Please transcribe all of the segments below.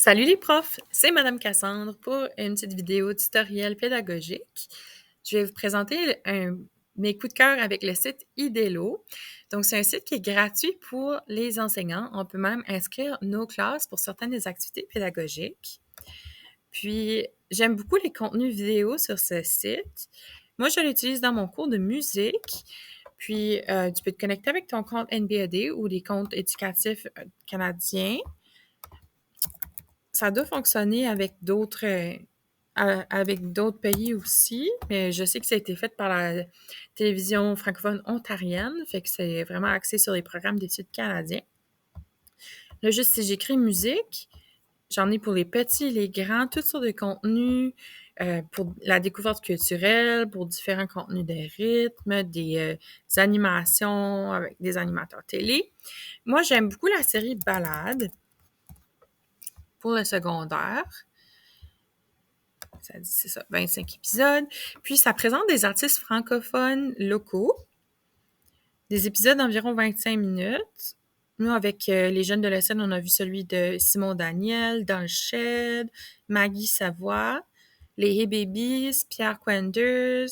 Salut les profs, c'est Madame Cassandre pour une petite vidéo tutoriel pédagogique. Je vais vous présenter mes coups de cœur avec le site Idelo. Donc, c'est un site qui est gratuit pour les enseignants. On peut même inscrire nos classes pour certaines des activités pédagogiques. Puis, j'aime beaucoup les contenus vidéo sur ce site. Moi, je l'utilise dans mon cours de musique. Puis, tu peux te connecter avec ton compte NBAD ou des comptes éducatifs canadiens. Ça doit fonctionner avec d'autres pays aussi, mais je sais que ça a été fait par la télévision francophone ontarienne, fait que c'est vraiment axé sur les programmes d'études canadiens. Là, juste si j'écris musique, j'en ai pour les petits et les grands, toutes sortes de contenus, pour la découverte culturelle, pour différents contenus de rythme, des animations avec des animateurs télé. Moi, j'aime beaucoup la série Balade pour le secondaire. Ça dit, c'est ça, 25 épisodes. Puis, ça présente des artistes francophones locaux, des épisodes d'environ 25 minutes. Nous, avec les jeunes de la scène, on a vu celui de Simon Daniel, Dans le Shed, Maggie Savoie, les Hey Babies, Pierre Quenders,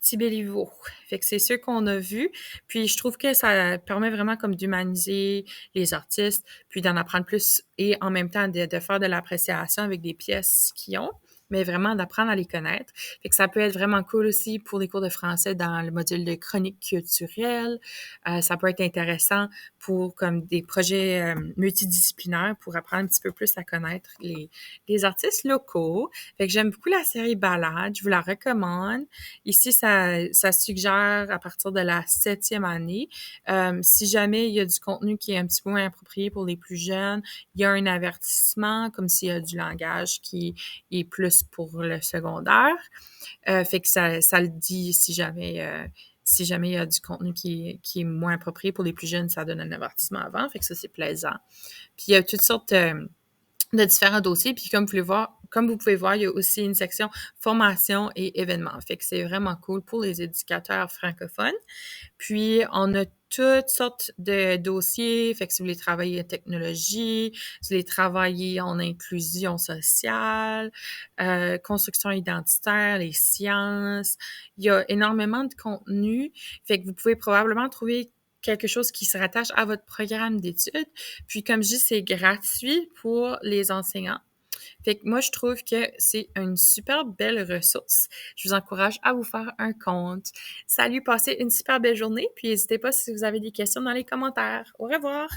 Tibéliveau. Fait que c'est ceux qu'on a vus. Puis je trouve que ça permet vraiment comme d'humaniser les artistes, puis d'en apprendre plus et en même temps de faire de l'appréciation avec des pièces qu'ils ont, mais vraiment d'apprendre à les connaître. Fait que ça peut être vraiment cool aussi pour les cours de français dans le module de chronique culturelle. Ça peut être intéressant pour comme des projets multidisciplinaires pour apprendre un petit peu plus à connaître les artistes locaux. Fait que j'aime beaucoup la série Balade. Je vous la recommande. Ici, ça suggère à partir de la 7e année. Si jamais il y a du contenu qui est un petit peu moins approprié pour les plus jeunes, il y a un avertissement, comme s'il y a du langage qui est plus pour le secondaire. Fait que ça le dit si jamais il y a du contenu qui est moins approprié pour les plus jeunes, ça donne un avertissement avant. Fait que ça, c'est plaisant. Puis il y a toutes sortes de différents dossiers. Puis comme vous pouvez voir, il y a aussi une section formation et événements. Fait que c'est vraiment cool pour les éducateurs francophones. Puis, on a toutes sortes de dossiers. Fait que si vous voulez travailler en technologie, si vous voulez travailler en inclusion sociale, construction identitaire, les sciences, il y a énormément de contenu. Fait que vous pouvez probablement trouver quelque chose qui se rattache à votre programme d'études. Puis, comme je dis, c'est gratuit pour les enseignants. Fait que moi, je trouve que c'est une super belle ressource. Je vous encourage à vous faire un compte. Salut, passez une super belle journée, puis n'hésitez pas si vous avez des questions dans les commentaires. Au revoir!